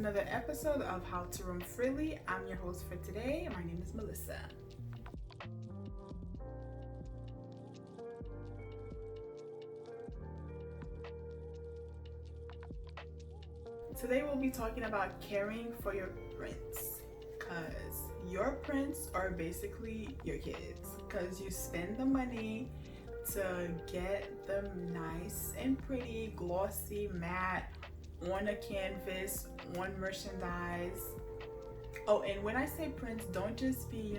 another episode of How to Roam Freely. I'm your host for today. My name is Melissa. Today we'll be talking about caring for your prints, because your prints are basically your kids, because you spend the money to get them nice and pretty, glossy, matte, on a canvas, on merchandise. Oh, and when I say prints, don't just be,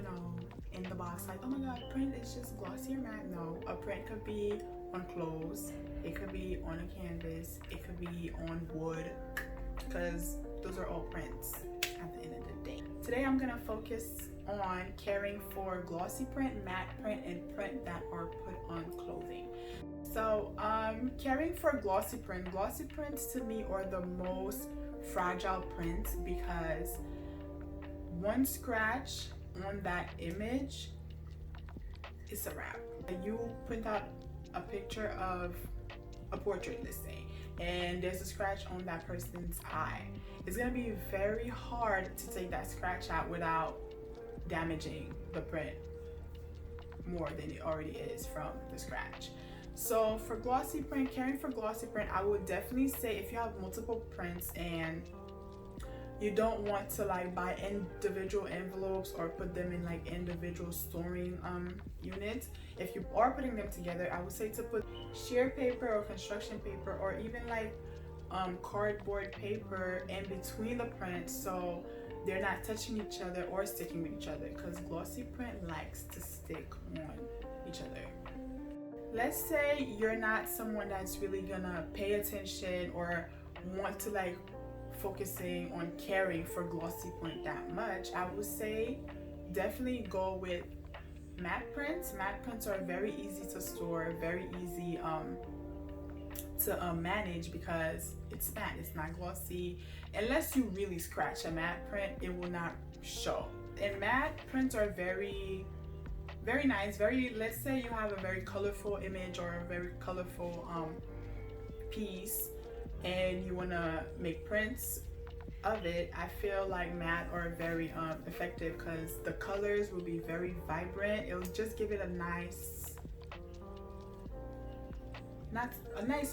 in the box like, oh my god, print is just glossy or matte. No, a print could be on clothes, it could be on a canvas, it could be on wood, because those are all prints at the end of the day. Today I'm gonna focus on caring for glossy print, matte print, and print that are put on clothing. So caring for glossy print. Glossy prints to me are the most fragile prints, because one scratch on that image is a wrap. You print out a picture of a portrait, let's say, and there's a scratch on that person's eye. It's gonna be very hard to take that scratch out without damaging the print more than it already is from the scratch. So for glossy print, caring for glossy print, I would definitely say if you have multiple prints and you don't want to buy individual envelopes or put them in individual storing units, if you are putting them together, I would say to put sheer paper or construction paper or even cardboard paper in between the prints, so they're not touching each other or sticking with each other, because glossy print likes to stick on each other. Let's say you're not someone that's really gonna pay attention or want to focusing on caring for glossy print that much. I would say definitely go with matte prints. Matte prints are very easy to store, very easy to manage, because it's matte, it's not glossy. Unless you really scratch a matte print, it will not show. And matte prints are very nice. Let's say you have a very colorful image or a very colorful piece and you want to make prints of it. I feel like matte are very effective, because the colors will be very vibrant. It'll just give it a nice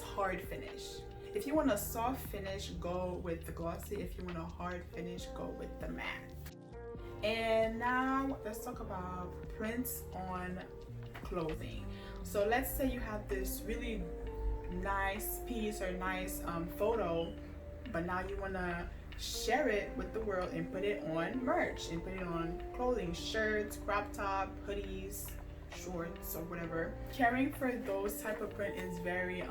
hard finish. If you want a soft finish, go with the glossy. If you want a hard finish, go with the matte. And now let's talk about prints on clothing. So let's say you have this really nice piece or nice photo, but now you want to share it with the world and put it on merch and put it on clothing, shirts, crop top, hoodies, shorts, or whatever. Caring for those type of print is very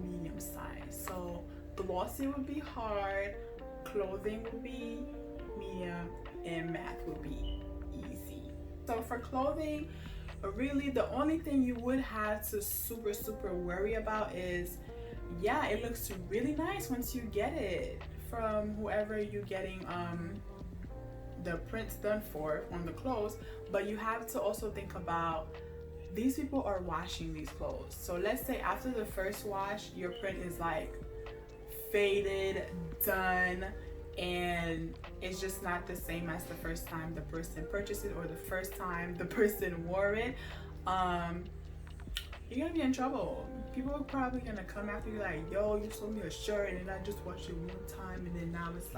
medium size. So glossy would be hard, clothing would be medium, and matte would be easy. So for clothing, really the only thing you would have to super worry about is, yeah, it looks really nice once you get it from whoever you're getting the prints done for on the clothes, but you have to also think about these people are washing these clothes. So let's say after the first wash, your print is faded, done, and it's just not the same as the first time the person purchased it or the first time the person wore it. You're gonna be in trouble. People are probably gonna come after you yo, you sold me a shirt and then I just washed it one time and then now it's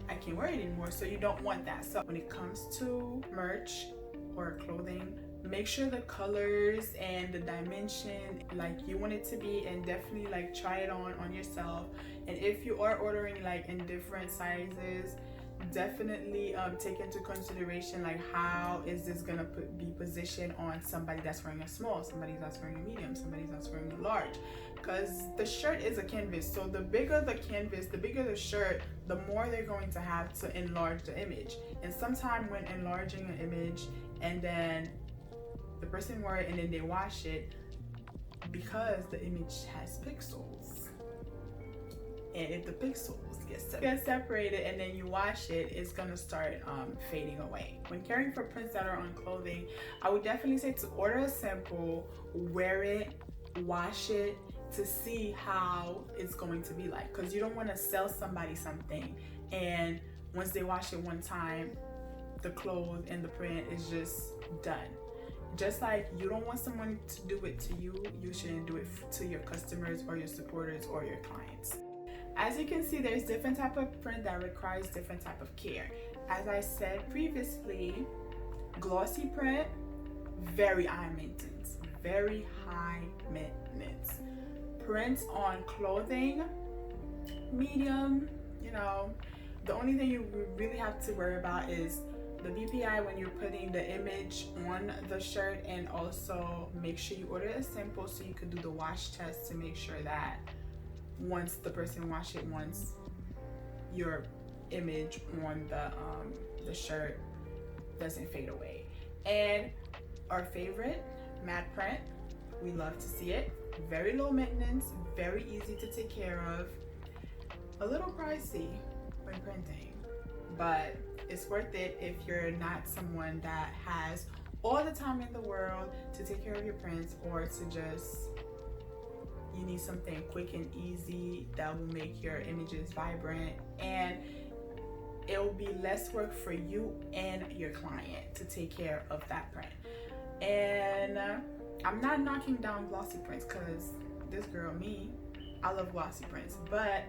I can't wear it anymore. So you don't want that. So when it comes to merch or clothing, make sure the colors and the dimension you want it to be, and definitely try it on yourself. And if you are ordering in different sizes, definitely take into consideration how is this gonna be positioned on somebody that's wearing a small, somebody that's wearing a medium, somebody that's wearing a large, because the shirt is a canvas. So the bigger the canvas, the bigger the shirt, the more they're going to have to enlarge the image. And sometimes when enlarging an image and then the person wear it and then they wash it, because the image has pixels, and if the pixels get separated and then you wash it, it's gonna start fading away. When caring for prints that are on clothing, I would definitely say to order a sample, wear it, wash it, to see how it's going to be like, because you don't want to sell somebody something and once they wash it one time, the clothes and the print is just done. Just like you don't want someone to do it to you, you shouldn't do it to your customers or your supporters or your clients. As you can see, there's different type of print that requires different type of care. As I said previously, glossy print, very high maintenance, very high maintenance. Prints on clothing, medium, you know, the only thing you really have to worry about is the BPI when you're putting the image on the shirt, and also make sure you order a sample so you can do the wash test to make sure that once the person wash it once, your image on the shirt doesn't fade away. And our favorite, matte print, we love to see it. Very low maintenance, very easy to take care of, a little pricey when printing, but it's worth it if you're not someone that has all the time in the world to take care of your prints, or to just, you need something quick and easy that will make your images vibrant, and it will be less work for you and your client to take care of that print. And I'm not knocking down glossy prints, because this girl, me, I love glossy prints, but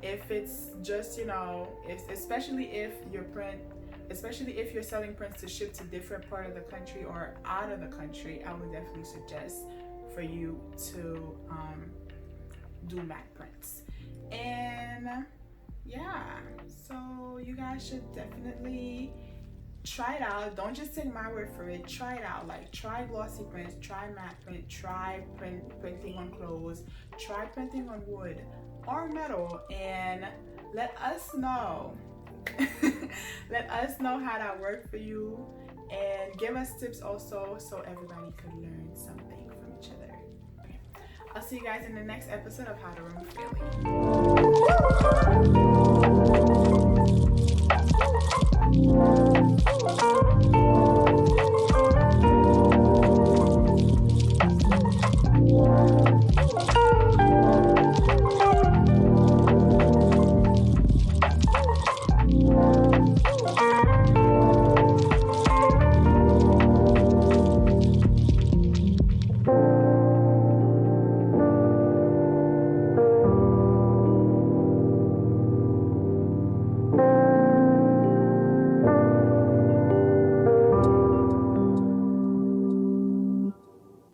if it's just, you know, especially if you're selling prints to ship to different part of the country or out of the country, I would definitely suggest for you to do matte prints. And yeah, so you guys should definitely try it out. Don't just take my word for it. Try it out. Like, try glossy prints, try matte print, try printing on clothes, try printing on wood or metal, and let us know. Let us know how that worked for you, and give us tips also so everybody could learn something from each other. Okay. I'll see you guys in the next episode of How to Remove Failing.